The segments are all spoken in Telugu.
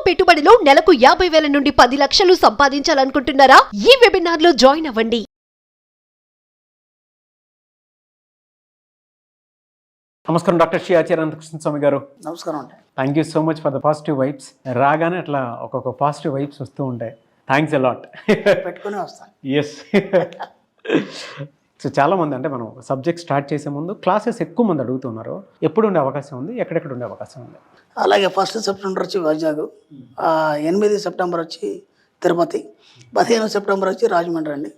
పెట్టుబడిలో నెలకు 50,000 నుండి 10 లక్షలు సంపాదించాలనుకుంటున్నారా? ఈ వెబినార్ లో జాయిన్ అవ్వండి. నమస్కారం డాక్టర్ శ్రీ ఆచార్య అనంతకృష్ణ స్వామి గారు. నమస్కారం అండి. Thank you so much for the positive vibes. రాగానే అట్లా ఒక్కొక్క పాజిటివ్ వైబ్స్ వస్తూ ఉంటాయి. Thanks a lot. పెట్టుకుని వస్తాను. ఎస్. సో చాలామంది అంటే మనం సబ్జెక్ట్ స్టార్ట్ చేసే ముందు క్లాసెస్ ఎక్కువ మంది అడుగుతున్నారు. ఎప్పుడు ఉండే అవకాశం ఉంది, ఎక్కడెక్కడ ఉండే అవకాశం ఉంది? అలాగే 1 సెప్టెంబర్ వచ్చి వైజాగ్, 8 సెప్టెంబర్ వచ్చి తిరుపతి, 15 సెప్టెంబర్ వచ్చి రాజమండ్రి అండి,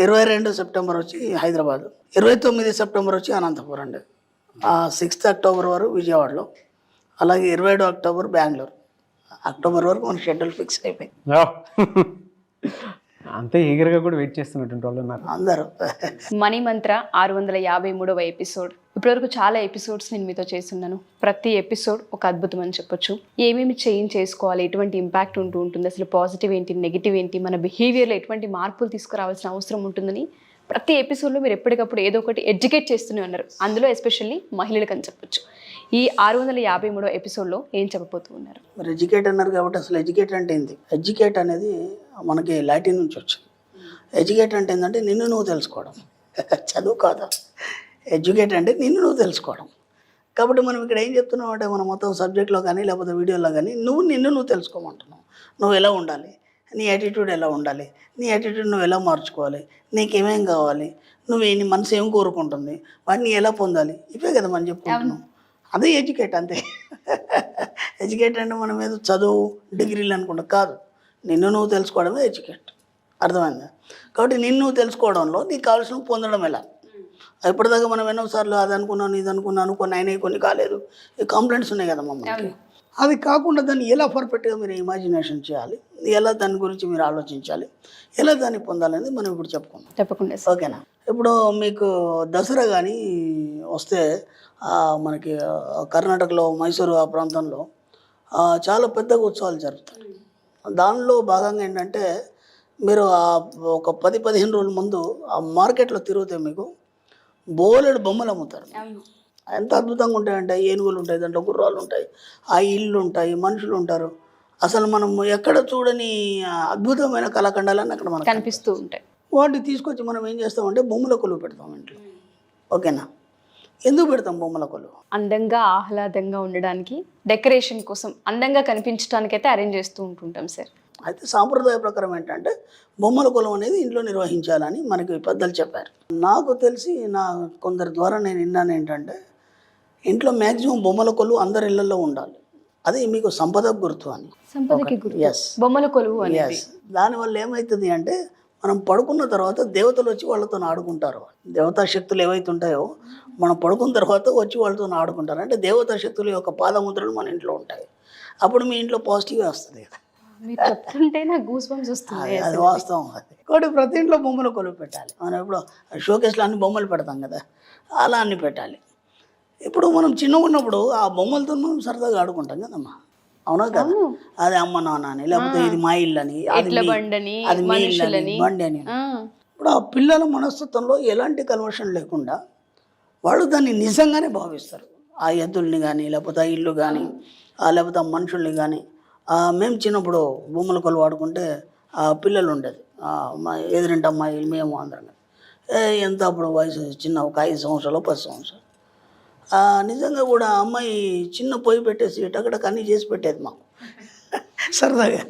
22 సెప్టెంబర్ వచ్చి హైదరాబాద్, 29 సెప్టెంబర్ వచ్చి అనంతపురం అండి, 6 అక్టోబర్ వరకు విజయవాడలో, అలాగే 27 అక్టోబర్ బెంగళూరు. అక్టోబర్ వరకు మన షెడ్యూల్ ఫిక్స్ అయిపోయింది. అంతే ఈగర్గా కూడా వెయిట్ చేస్తున్నటువంటి వాళ్ళు ఉన్నారు అందరూ. మనీ మంత్ర 653వ ఎపిసోడ్. ఇప్పటివరకు చాలా ఎపిసోడ్స్ నేను మీతో చేస్తున్నాను. ప్రతి ఎపిసోడ్ ఒక అద్భుతం అని చెప్పొచ్చు. ఏమేమి చేంజ్ చేసుకోవాలి, ఎటువంటి ఇంపాక్ట్ ఉంటుంది, అసలు పాజిటివ్ ఏంటి, నెగిటివ్ ఏంటి, మన బిహేవియర్లో ఎటువంటి మార్పులు తీసుకురావాల్సిన అవసరం ఉంటుందని ప్రతి ఎపిసోడ్లో మీరు ఎప్పటికప్పుడు ఏదో ఒకటి ఎడ్యుకేట్ చేస్తూనే ఉన్నారు. అందులో ఎస్పెషల్లీ మహిళలకు అని చెప్పొచ్చు. ఈ 653వ ఎపిసోడ్లో ఏం చెప్పబోతూ ఉన్నారు? మరి ఎడ్యుకేట్ అన్నారు కాబట్టి అసలు ఎడ్యుకేట్ అంటే ఏంటి? ఎడ్యుకేట్ అనేది మనకి లాటిన్ నుంచి వచ్చింది. ఎడ్యుకేట్ అంటే ఏంటంటే నిన్ను నువ్వు తెలుసుకోవడం, చదువు కాదు. ఎడ్యుకేట్ అంటే నిన్ను నువ్వు తెలుసుకోవడం. కాబట్టి మనం ఇక్కడ ఏం చెప్తున్నాం అంటే మన మొత్తం సబ్జెక్ట్లో కానీ లేకపోతే వీడియోలో కానీ నిన్ను నువ్వు తెలుసుకోమంటున్నావు. నువ్వు ఎలా ఉండాలి, నీ యాటిట్యూడ్ ఎలా ఉండాలి, నీ యాటిట్యూడ్ నువ్వు ఎలా మార్చుకోవాలి, నీకేమేం కావాలి, నీ మనసు ఏం కోరుకుంటుంది, వాటిని ఎలా పొందాలి, ఇవే కదా మనం చెప్పుకుంటున్నాం. అదే ఎడ్యుకేట్, అంతే. ఎడ్యుకేట్ అంటే మనం ఏదో చదువు డిగ్రీలు అనుకుంటా కాదు. నిన్ను నువ్వు తెలుసుకోవడమే ఎడ్యుకేట్. అర్థమైందా? కాబట్టి నిన్ను నువ్వు తెలుసుకోవడంలో నీకు కావాల్సిన పొందడం ఎలా. ఇప్పటిదాకా మనం ఎన్నోసార్లు అది అనుకున్నాను, ఇది అనుకున్నాను, కొన్ని అయినాయి, కొన్ని కాలేదు, ఈ కంప్లైంట్స్ ఉన్నాయి కదా మమ్మల్ని. అది కాకుండా దాన్ని ఎలా పర్ఫెక్ట్గా మీరు ఇమాజినేషన్ చేయాలి, ఎలా దాని గురించి మీరు ఆలోచించాలి, ఎలా దాన్ని పొందాలనేది మనం ఇప్పుడు చెప్పుకుందాం. తప్పకుండా. ఓకేనా? ఇప్పుడు మీకు దసరా కానీ వస్తే మనకి కర్ణాటకలో మైసూరు ఆ ప్రాంతంలో చాలా పెద్దగా ఉత్సవాలు జరుగుతాయి. దానిలో భాగంగా ఏంటంటే మీరు ఒక 10-15 రోజుల ముందు ఆ మార్కెట్లో తిరిగితే మీకు బోలెడు బొమ్మలు అమ్ముతారు. ఎంత అద్భుతంగా ఉంటాయంటే ఏనుగులు ఉంటాయి, దాంట్లో గుర్రాలు ఉంటాయి, ఆ ఇళ్ళు ఉంటాయి, మనుషులు ఉంటారు. అసలు మనం ఎక్కడ చూడని అద్భుతమైన కళాఖండాలన్నీ అక్కడ మనకు కనిపిస్తూ ఉంటాయి. వాటిని తీసుకొచ్చి మనం ఏం చేస్తామంటే బొమ్మల కొలువు పెడతాం ఇంట్లో. ఓకేనా? ఎందుకు పెడతాం బొమ్మల కొలువు? అందంగా ఆహ్లాదంగా ఉండడానికి, డెకరేషన్ కోసం, అందంగా కనిపించడానికి అయితే అరేంజ్ చేస్తూ ఉంటుంటాం సార్. అయితే సాంప్రదాయ ప్రకారం ఏంటంటే బొమ్మల కొలువు అనేది ఇంట్లో నిర్వహించాలని మనకి పెద్దలు చెప్పారు. నాకు తెలిసి కొందరి ద్వారా నేను విన్నాను ఏంటంటే ఇంట్లో మ్యాక్సిమం బొమ్మల కొలువు అందరి ఇళ్లలో ఉండాలి. అది మీకు సంపదకు గుర్తు అని. సంపదకి గుర్తు. ఎస్, బొమ్మల కొలువు అనేది. దానివల్ల ఏమవుతుంది అంటే మనం పడుకున్న తర్వాత దేవతలు వచ్చి వాళ్ళతో ఆడుకుంటారు. దేవతా శక్తులు ఏవైతే ఉంటాయో మనం పడుకున్న తర్వాత వచ్చి వాళ్ళతో ఆడుకుంటారు. అంటే దేవతా శక్తుల యొక్క పాదముద్రలు మన ఇంట్లో ఉంటాయి. అప్పుడు మీ ఇంట్లో పాజిటివ్ వస్తుంది కదా. మీరు చెప్తుంటే నాకు గూస్ బంప్స్ వస్తుంది. అది వాస్తవం. అది కాబట్టి ప్రతి ఇంట్లో బొమ్మల కొలువు పెట్టాలి. మనం ఇప్పుడు షోకేస్లో అన్ని బొమ్మలు పెడతాం కదా, అలా అన్ని పెట్టాలి. ఇప్పుడు మనం చిన్నగా ఉన్నప్పుడు ఆ బొమ్మలతో మనం సరదాగా ఆడుకుంటాం కదమ్మా, అవునా కదా? అది అమ్మ నాన్న అని, లేకపోతే ఇది మా ఇల్లు అని, అది మీ ఇల్లు అని, బండి అని. ఇప్పుడు ఆ పిల్లల మనస్తత్వంలో ఎలాంటి కన్వర్షన్ లేకుండా వాళ్ళు దాన్ని నిజంగానే భావిస్తారు. ఆ ఎద్దుల్ని కానీ, లేకపోతే ఆ ఇల్లు కానీ, లేకపోతే ఆ మనుషుల్ని కానీ. మేము చిన్నప్పుడు బొమ్మల కొలువు ఆడుకుంటే ఆ పిల్లలు ఉండేది, మా ఎదురింటి అమ్మాయిలు, మేము అందరం. ఎంత అప్పుడు వయసు చిన్న ఒక 5 సంవత్సరాలు 10 సంవత్సరాలు. నిజంగా కూడా అమ్మాయి చిన్న పొయ్యి పెట్టేసి టకటక అన్నీ చేసి పెట్టేది మాకు సరదాగా.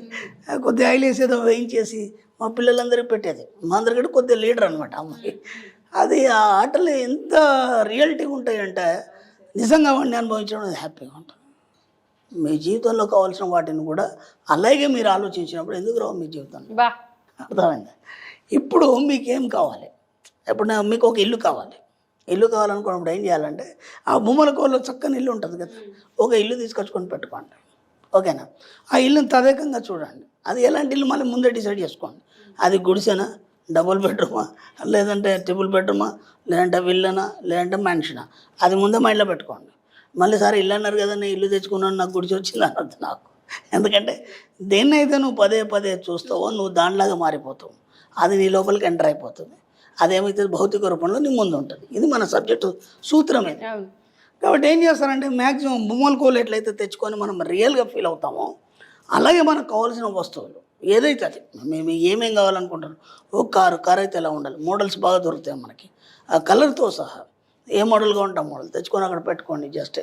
కొద్దిగా ఆయిల్ వేసేదో వేయించేసి మా పిల్లలందరికీ పెట్టేది. మా అందరికంటే కొద్దిగా లీడర్ అనమాట అమ్మాయి. అది ఆ ఆటలు ఎంత రియాలిటీగా ఉంటాయంటే నిజంగా వాడిని అనుభవించడం హ్యాపీగా ఉంటుంది. మీ జీవితంలో కావాల్సిన వాటిని కూడా అలాగే మీరు ఆలోచించినప్పుడు ఎందుకు రావు మీ జీవితంలో. అర్థమైంది? ఇప్పుడు మీకేం కావాలి? ఇప్పుడు మీకు ఒక ఇల్లు కావాలి. ఇల్లు కావాలనుకున్నప్పుడు ఏం చేయాలంటే ఆ బొమ్మల కోల్లో చక్కని ఇల్లు ఉంటుంది కదా, ఒక ఇల్లు తీసుకొచ్చుకొని పెట్టుకోండి. ఓకేనా? ఆ ఇల్లుని తదేకంగా చూడండి. అది ఎలాంటి ఇల్లు మళ్ళీ ముందే డిసైడ్ చేసుకోండి. అది గుడిసెనా, డబుల్ బెడ్రూమా, లేదంటే ట్రిపుల్ బెడ్రూమా, లేదంటే విల్లనా, లేదంటే మ్యాన్షనా, అది ముందే మైండ్లో పెట్టుకోండి. మళ్ళీ సార్ ఇల్లు అన్నారు కదా, నేను ఇల్లు తెచ్చుకున్నాను, నాకు గుడిసి వచ్చింది అనొద్దు నాకు. ఎందుకంటే దేన్నైతే నువ్వు పదే చూస్తావో నువ్వు దానిలాగా మారిపోతావు. అది నీ లోపలికి ఎంటర్ అయిపోతుంది. అదేమైతే భౌతిక రూపంలో నీ ముందు ఉంటుంది. ఇది మన సబ్జెక్టు సూత్రం ఇది. కాబట్టి ఏం చేస్తారంటే మ్యాక్సిమం బొమ్మల కోలు ఎట్లయితే తెచ్చుకొని మనం రియల్గా ఫీల్ అవుతామో అలాగే మనకు కావాల్సిన వస్తువులు ఏదైతే అది మేము ఏమేం కావాలనుకుంటారు, ఒక కారు అయితే ఎలా ఉండాలి, మోడల్స్ బాగా దొరుకుతాయి మనకి ఆ కలర్తో సహా. ఏ మోడల్గా ఉంటాం మోడల్ తెచ్చుకొని అక్కడ పెట్టుకోండి. జస్ట్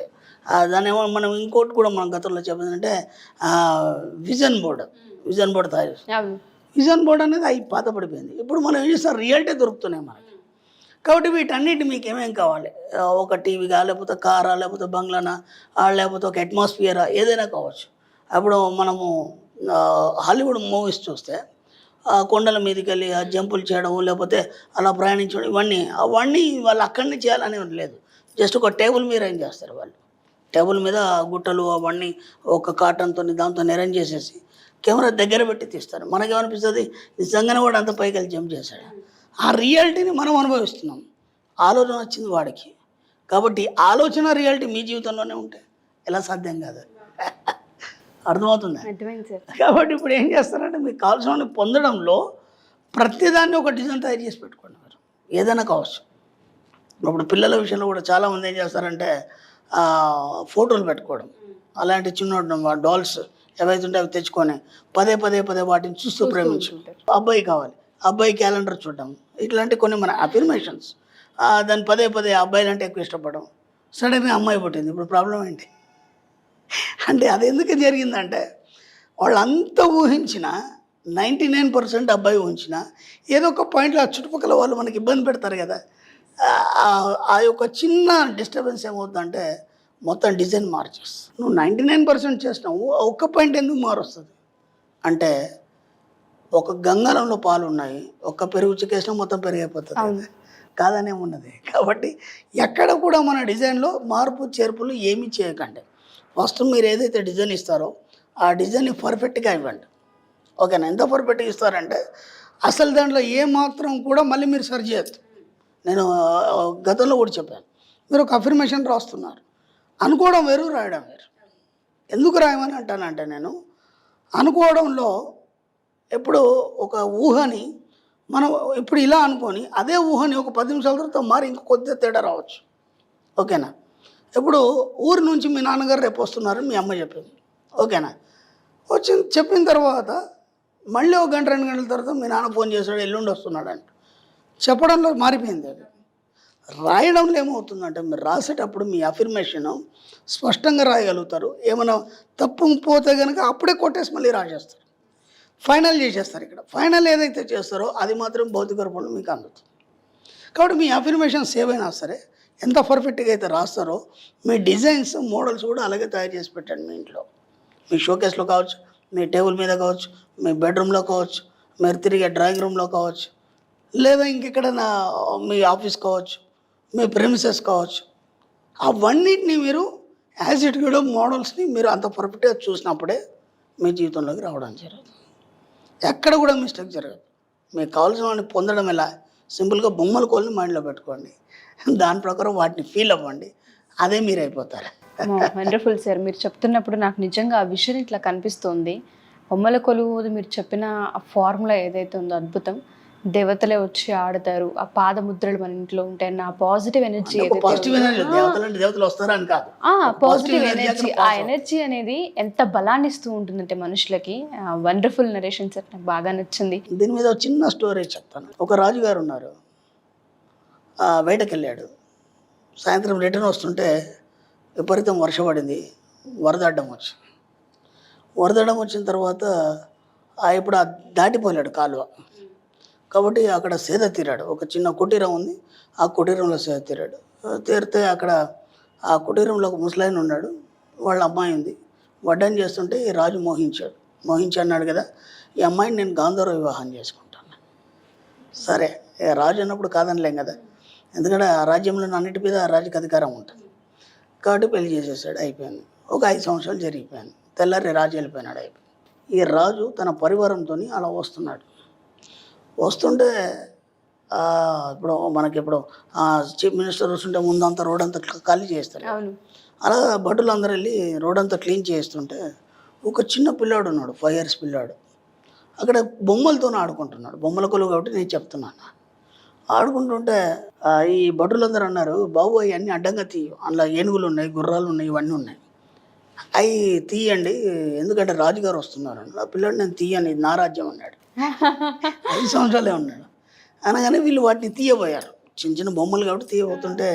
దాని ఏమో మనం ఇంకోటి కూడా మనం గతంలో చెప్పిందంటే విజన్ బోర్డు తయారు చేస్తాం. విజన్ బోర్డ్ అనేది అవి పాత పడిపోయింది. ఇప్పుడు మనం ఏం చేస్తాం, రియాలిటీ దొరుకుతున్నాయి మనకి. కాబట్టి వీటన్నిటి మీకు ఏమేం కావాలి, ఒక టీవీగా, లేకపోతే కారా, లేకపోతే బంగ్లానా, లేకపోతే ఒక అట్మాస్ఫియరా, ఏదైనా కావచ్చు. అప్పుడు మనము హాలీవుడ్ మూవీస్ చూస్తే కొండల మీదకి వెళ్ళి జంపులు చేయడం, లేకపోతే అలా ప్రయాణించడం, అవన్నీ వాళ్ళు అక్కడనే చేయాలని లేదు. జస్ట్ ఒక టేబుల్ మీద అరేంజ్ చేస్తారు వాళ్ళు. టేబుల్ మీద గుట్టలు అవన్నీ ఒక కాటన్తో దాంతో అరేంజ్ చేసేసి కెమెరా దగ్గర పెట్టి తీస్తారు. మనకేమనిపిస్తుంది, నిజంగానే కూడా అంత పైకి వెళ్ళి జంప్ చేశాడు. ఆ రియాలిటీని మనం అనుభవిస్తున్నాం. ఆలోచన వచ్చింది వాడికి. కాబట్టి ఆలోచన రియాలిటీ మీ జీవితంలోనే ఉంటే ఎలా సాధ్యం కాదు. అర్థమవుతుంది. కాబట్టి ఇప్పుడు ఏం చేస్తారంటే మీకు కావాల్సిన పొందడంలో ప్రతిదాన్ని ఒక డిజైన్ తయారు చేసి పెట్టుకోండి. మీరు ఏదైనా కావచ్చు. ఇప్పుడు పిల్లల విషయంలో కూడా చాలామంది ఏం చేస్తారంటే ఫోటోలు పెట్టుకోవడం, అలాంటి చిన్న డాల్స్ ఏవైతే ఉంటే అవి తెచ్చుకొని పదే వాటిని చూస్తూ ప్రేమించుకుంటారు. అబ్బాయి కావాలి, అబ్బాయి క్యాలెండర్ చూడడం, ఇట్లాంటి కొన్ని మన అఫర్మేషన్స్. దాన్ని పదే అబ్బాయిలు అంటే ఎక్కువ ఇష్టపడడం. సడన్గా అమ్మాయి పుట్టింది, ఇప్పుడు ప్రాబ్లం ఏంటి అంటే అది ఎందుకు జరిగిందంటే వాళ్ళంతా ఊహించిన 99% అబ్బాయి ఊహించిన ఏదో ఒక పాయింట్లో ఆ చుట్టుపక్కల వాళ్ళు మనకి ఇబ్బంది పెడతారు కదా. ఆ యొక్క చిన్న డిస్టర్బెన్స్ ఏమవుతుందంటే మొత్తం డిజైన్ మార్చేస్తుంది. నువ్వు 99% చేసినావు, ఒక్క పాయింట్ ఎందుకు మారుస్తుంది అంటే ఒక గంగాలంలో పాలు ఉన్నాయి, ఒక్క పెరుగు చికేసినా మొత్తం పెరిగైపోతుంది, కాదనేమున్నది. కాబట్టి ఎక్కడ కూడా మన డిజైన్లో మార్పు చేర్పులు ఏమీ చేయకండి. ఫస్ట్ మీరు ఏదైతే డిజైన్ ఇస్తారో ఆ డిజైన్ని పర్ఫెక్ట్గా ఇవ్వండి. ఓకేనా? ఎంత పర్ఫెక్ట్గా ఇస్తారంటే అసలు దాంట్లో ఏమాత్రం కూడా మళ్ళీ మీరు సరి చేయొద్దు. నేను గతంలో కూడా చెప్పాను, మీరు ఒక అఫర్మేషన్ రాస్తున్నారు, అనుకోవడం వేరు, రాయడం వేరు. ఎందుకు రాయమని అంటానంటే నేను అనుకోవడంలో ఎప్పుడు ఒక ఊహని మనం ఇప్పుడు ఇలా అనుకొని అదే ఊహని ఒక 10 నిమిషాల తర్వాత మారి ఇంకో కొద్దిగా తేడా రావచ్చు. ఓకేనా? ఇప్పుడు ఊరి నుంచి మీ నాన్నగారు రేపు వస్తున్నారని మీ అమ్మ చెప్పింది. ఓకేనా? చెప్పిన తర్వాత మళ్ళీ 1 గంట 2 గంటల తర్వాత మీ నాన్న ఫోన్ చేశాడు, ఎల్లుండి వస్తున్నాడు అంటే చెప్పడంలో మారిపోయింది. అది రాయడంలో ఏమవుతుందంటే మీరు రాసేటప్పుడు మీ అఫర్మేషన్ స్పష్టంగా రాయగలుగుతారు. ఏమైనా తప్పు పోతే కనుక అప్పుడే కొట్టేసి మళ్ళీ రాసేస్తారు, ఫైనల్ చేసేస్తారు. ఇక్కడ ఫైనల్ ఏదైతే చేస్తారో అది మాత్రం భౌతిక రూపంలో మీకు అందుతుంది. కాబట్టి మీ అఫర్మేషన్స్ ఏవైనా సరే ఎంత పర్ఫెక్ట్గా అయితే రాస్తారో మీ డిజైన్స్ మోడల్స్ కూడా అలాగే తయారు చేసి పెట్టండి. మీ ఇంట్లో, మీ షోకేస్లో కావచ్చు, మీ టేబుల్ మీద కావచ్చు, మీ బెడ్రూమ్లో కావచ్చు, మీరు తిరిగే డ్రాయింగ్ రూమ్లో కావచ్చు, లేదా ఇంకెక్కడైనా మీ ఆఫీస్ కావచ్చు, మీ ప్రెమిసెస్ కావచ్చు. అవన్నిటిని మీరు యాజ్ ఇట్ కూడా మోడల్స్ని మీరు అంత పర్ఫెక్ట్గా చూసినప్పుడే మీ జీవితంలోకి రావడం జరుగుతుంది. ఎక్కడ కూడా మిస్టేక్ జరగదు. మీకు కావాల్సిన వాడిని పొందడం ఎలా, సింపుల్గా బొమ్మల కోల్ని మైండ్లో పెట్టుకోండి, దాని ప్రకారం వాటిని ఫీల్ అవ్వండి, అదే మీరు అయిపోతారు. Wonderful sir. మీరు చెప్తున్నప్పుడు నాకు నిజంగా ఆ విషయం ఇట్లా కనిపిస్తుంది. బొమ్మల కొలువు మీరు చెప్పిన ఆ ఫార్ములా ఏదైతే ఉందో అద్భుతం. దేవతలే వచ్చి ఆడతారు, ఆ పాదముద్రలు మన ఇంట్లో ఉంటాయి, నా పాజిటివ్ ఎనర్జీ, పాజిటివ్ ఎనర్జీ, ఆ ఎనర్జీ అనేది ఎంత బలాన్ని ఇస్తూ ఉంటుందంటే మనుషులకి. వండర్ఫుల్ నరేషన్ సార్, నాకు బాగా నచ్చింది. దీని మీద ఒక చిన్న స్టోరీ చెప్తాను. ఒక రాజుగారు ఉన్నారు, బయటకు వెళ్ళాడు. సాయంత్రం రిటర్న్ వస్తుంటే విపరీతం వర్షం పడింది, వరదడ్డం వచ్చిన తర్వాత ఇప్పుడు దాటిపోలేడు కాలువ. కాబట్టి అక్కడ సేద తీరాడు. ఒక చిన్న కుటీరం ఉంది, ఆ కుటీరంలో సేద తీరితే అక్కడ ఆ కుటీరంలో ఒక ముసలాయన ఉన్నాడు, వాళ్ళ అమ్మాయి ఉంది. వడ్డం చేస్తుంటే ఈ రాజు మోహించి అన్నాడు కదా, ఈ అమ్మాయిని నేను గాంధర్వ వివాహం చేసుకుంటాను. సరే, రాజు అన్నప్పుడు కాదనలేం కదా, ఎందుకంటే ఆ రాజ్యంలో అన్నిటి మీద రాజుకి అధికారం ఉంటుంది. కాబట్టి పెళ్లి చేసేసాడు, అయిపోయింది. ఒక 5 సంవత్సరాలు జరిగిపోయాను. తెల్లారి రాజు వెళ్ళిపోయినాడు, అయిపోయింది. ఈ రాజు తన పరివారంతో అలా వస్తుంటే ఇప్పుడు మనకి చీఫ్ మినిస్టర్ వస్తుంటే ముందంతా రోడ్ అంతా ఖాళీ చేస్తారు. అలా భటులు అందరూ వెళ్ళి రోడ్ అంతా క్లీన్ చేస్తుంటే ఒక చిన్న పిల్లాడు ఉన్నాడు, 5 years పిల్లాడు. అక్కడ బొమ్మలతో ఆడుకుంటున్నాడు. బొమ్మల కొలువు కాబట్టి నేను చెప్తున్నాను. ఆడుకుంటుంటే ఈ భటులందరూ అన్నారు, బాబు అవన్నీ అడ్డంగా తీయు, అందులో ఏనుగులు ఉన్నాయి, గుర్రాలు ఉన్నాయి, ఇవన్నీ ఉన్నాయి. అవి తీయండి ఎందుకంటే రాజుగారు వస్తున్నారు ఆ పిల్లాడు నేను తీయను ఇది నా రాజ్యం అన్నాడు 5 సంవత్సరాలే ఉన్నాడు అనగానే వీళ్ళు వాటిని తీయబోయారు చిన్న చిన్న బొమ్మలు కాబట్టి తీయబోతుంటే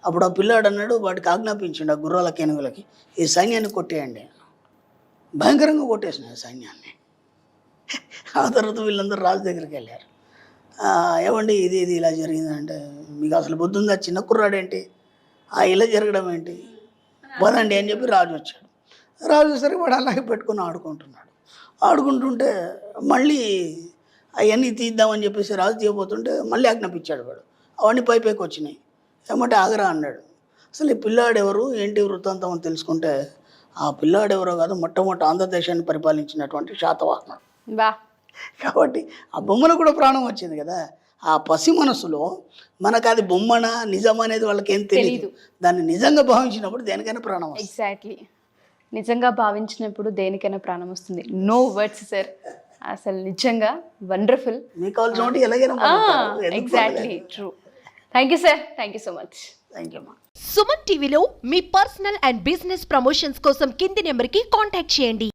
అప్పుడు ఆ పిల్లాడు అన్నాడు వాటికి ఆజ్ఞాపించండి ఆ గుర్రాలకి ఏనుగులకి ఈ సైన్యాన్ని కొట్టేయండి భయంకరంగా కొట్టేసినాయి సైన్యాన్ని ఆ తర్వాత వీళ్ళందరూ రాజు దగ్గరికి వెళ్ళారు ఏమండి ఇది ఇలా జరిగిందంటే మీకు అసలు బుద్ధి ఉందా చిన్న కుర్రాడేంటి ఇలా జరగడం ఏంటి పోదండి అని చెప్పి రాజు వచ్చాడు రాజు సరే వాడు అలాగే పెట్టుకుని ఆడుకుంటుంటే మళ్ళీ అవన్నీ తీద్దామని చెప్పేసి రాజు తీయబోతుంటే మళ్ళీ ఆజ్ఞాపించాడు వాడు అవన్నీ పైకి వచ్చినాయి ఏమంటే ఆగరా అన్నాడు అసలు ఈ పిల్లాడు ఎవరు ఏంటి వృత్తాంతం అని తెలుసుకుంటే ఆ పిల్లాడు ఎవరో కాదు మొట్టమొదటి ఆంధ్రదేశాన్ని పరిపాలించినటువంటి శాతవాహనుడు బా కాబట్టి ఆ బొమ్మలో కూడా ప్రాణం వచ్చింది కదా ఆ పసి మనసులో మనకు అది బొమ్మన నిజం అనేది వాళ్ళకి ఏం తెలియదు దాన్ని నిజంగా భావించినప్పుడు దేనికైనా ప్రాణం వస్తుంది ఎగ్జాక్ట్లీ నిజంగా భావించినప్పుడు దేనికైనా ప్రాణం వస్తుంది నో వర్డ్స్ సార్ అసలు నిజంగా వండర్ఫుల్ మీకు కావాల్సిన ఎలాగైనా exactly true thank you sir thank you so much thank you అమ్మా సుమన్ టీవీలో మీ పర్సనల్ అండ్ బిజినెస్ ప్రమోషన్స్ కోసం కింది నెంబర్కి కాంటాక్ట్ చేయండి.